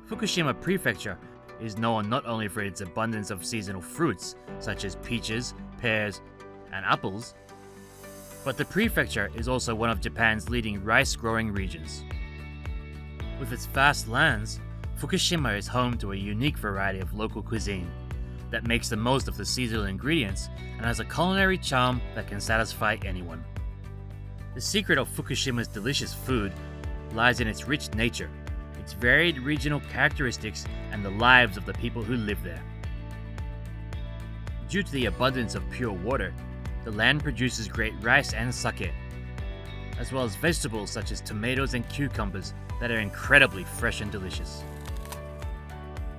Fukushima Prefecture is known not only for its abundance of seasonal fruits, such as peaches, pears, and apples, but the prefecture is also one of Japan's leading rice-growing regions. With its vast lands, Fukushima is home to a unique variety of local cuisine that makes the most of the seasonal ingredients and has a culinary charm that can satisfy anyone. The secret of Fukushima's delicious food lies in its rich nature, its varied regional characteristics, and the lives of the people who live there. Due to the abundance of pure water, the land produces great rice and sake, as well as vegetables such as tomatoes and cucumbers that are incredibly fresh and delicious.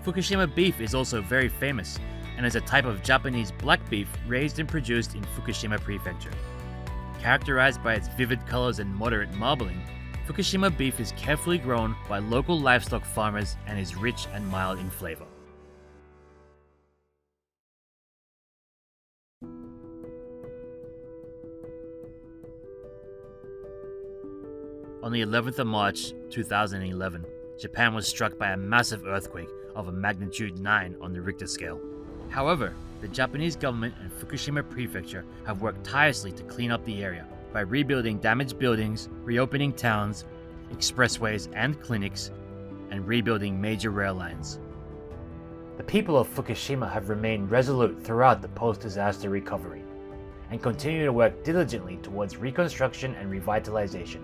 Fukushima beef is also very famous and is a type of Japanese black beef raised and produced in Fukushima Prefecture. Characterized by its vivid colors and moderate marbling, Fukushima beef is carefully grown by local livestock farmers and is rich and mild in flavor. On the 11th of March 2011, Japan was struck by a massive earthquake of a magnitude 9 on the Richter scale. However, the Japanese government and Fukushima Prefecture have worked tirelessly to clean up the area by rebuilding damaged buildings, reopening towns, expressways and clinics, and rebuilding major rail lines. The people of Fukushima have remained resolute throughout the post-disaster recovery and continue to work diligently towards reconstruction and revitalization.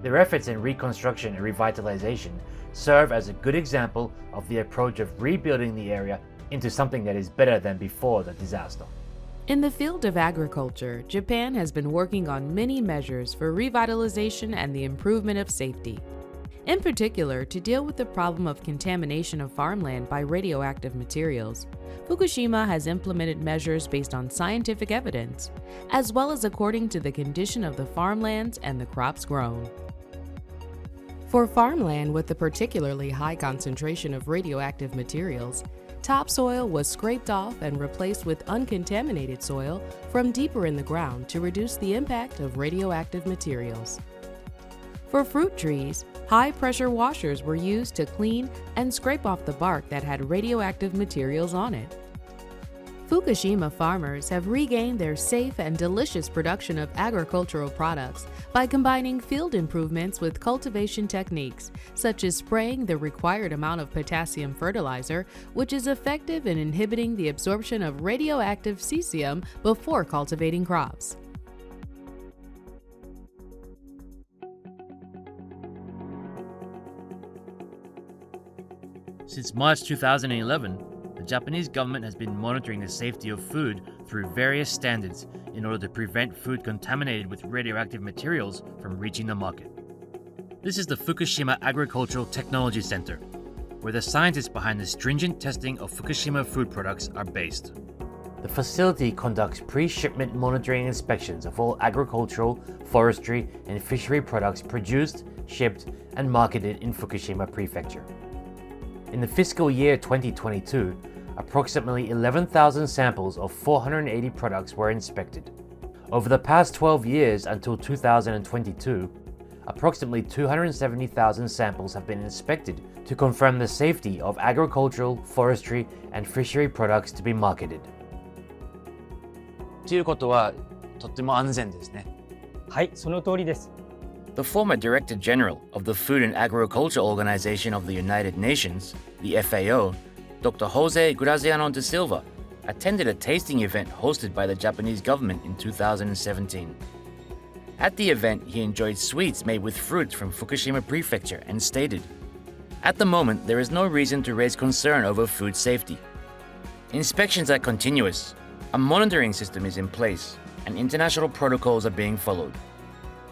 Their efforts in reconstruction and revitalization serve as a good example of the approach of rebuilding the area into something that is better than before the disaster. In the field of agriculture, Japan has been working on many measures for revitalization and the improvement of safety. In particular, to deal with the problem of contamination of farmland by radioactive materials, Fukushima has implemented measures based on scientific evidence, as well as according to the condition of the farmlands and the crops grown. For farmland with a particularly high concentration of radioactive materials, topsoil was scraped off and replaced with uncontaminated soil from deeper in the ground to reduce the impact of radioactive materials. For fruit trees, high-pressure washers were used to clean and scrape off the bark that had radioactive materials on it. Fukushima farmers have regained their safe and delicious production of agricultural products by combining field improvements with cultivation techniques, such as spraying the required amount of potassium fertilizer, which is effective in inhibiting the absorption of radioactive cesium before cultivating crops. Since March 2011, the Japanese government has been monitoring the safety of food through various standards in order to prevent food contaminated with radioactive materials from reaching the market. This is the Fukushima Agricultural Technology Center, where the scientists behind the stringent testing of Fukushima food products are based. The facility conducts pre-shipment monitoring inspections of all agricultural, forestry, and fishery products produced, shipped, and marketed in Fukushima Prefecture. In the fiscal year 2022, approximately 11,000 samples of 480 products were inspected. Over the past 12 years until 2022, approximately 270,000 samples have been inspected to confirm the safety of agricultural, forestry, and fishery products to be marketed. ということはとっても安全ですね。はい、その通りです。The former Director General of the Food and Agriculture Organization of the United Nations, the FAO, Dr. Jose Graziano de Silva, attended a tasting event hosted by the Japanese government in 2017. At the event, he enjoyed sweets made with fruits from Fukushima Prefecture and stated, "At the moment, there is no reason to raise concern over food safety. Inspections are continuous, a monitoring system is in place, and international protocols are being followed."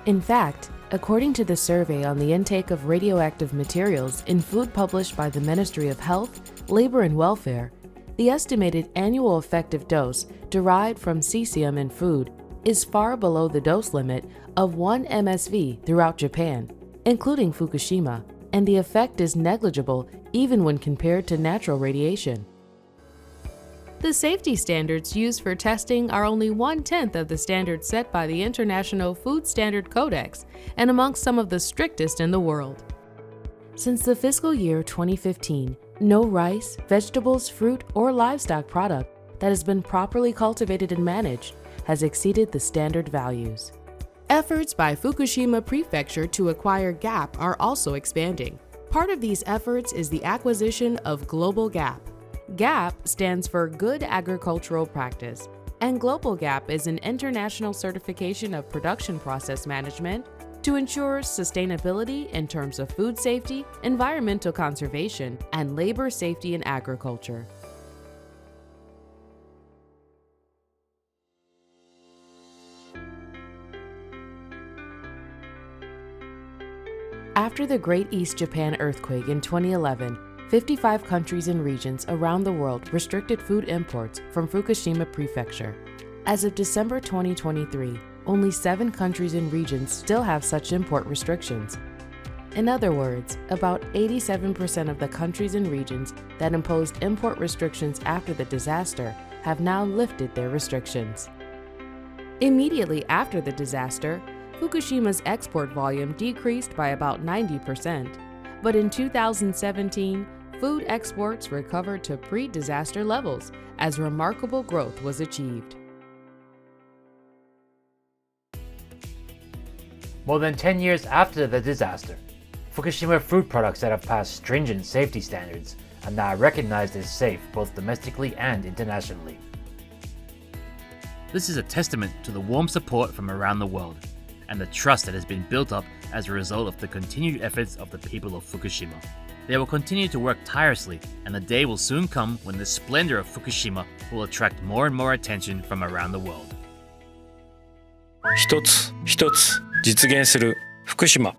In fact, according to the survey on the intake of radioactive materials in food published by the Ministry of Health, Labor and Welfare, the estimated annual effective dose derived from cesium in food is far below the dose limit of 1 MSV throughout Japan, including Fukushima, and the effect is negligible even when compared to natural radiation. The safety standards used for testing are only 1/10 of the standards set by the International Food Standard Codex and amongst some of the strictest in the world. Since the fiscal year 2015, no rice, vegetables, fruit, or livestock product that has been properly cultivated and managed has exceeded the standard values. Efforts by Fukushima Prefecture to acquire GAP are also expanding. Part of these efforts is the acquisition of Global GAP. GAP stands for Good Agricultural Practice, and Global GAP is an international certification of production process management to ensure sustainability in terms of food safety, environmental conservation, and labor safety in agriculture. After the Great East Japan earthquake in 2011, 55 countries and regions around the world restricted food imports from Fukushima Prefecture. As of December 2023, only 7 countries and regions still have such import restrictions. In other words, about 87% of the countries and regions that imposed import restrictions after the disaster have now lifted their restrictions. Immediately after the disaster, Fukushima's export volume decreased by about 90%, but in 2017, food exports recovered to pre-disaster levels as remarkable growth was achieved. More than 10 years after the disaster, Fukushima food products that have passed stringent safety standards are now recognized as safe both domestically and internationally. This is a testament to the warm support from around the world and the trust that has been built up as a result of the continued efforts of the people of Fukushima. They will continue to work tirelessly, and the day will soon come when the splendor of Fukushima will attract more and more attention from around the world. 一つ一つ実現する福島。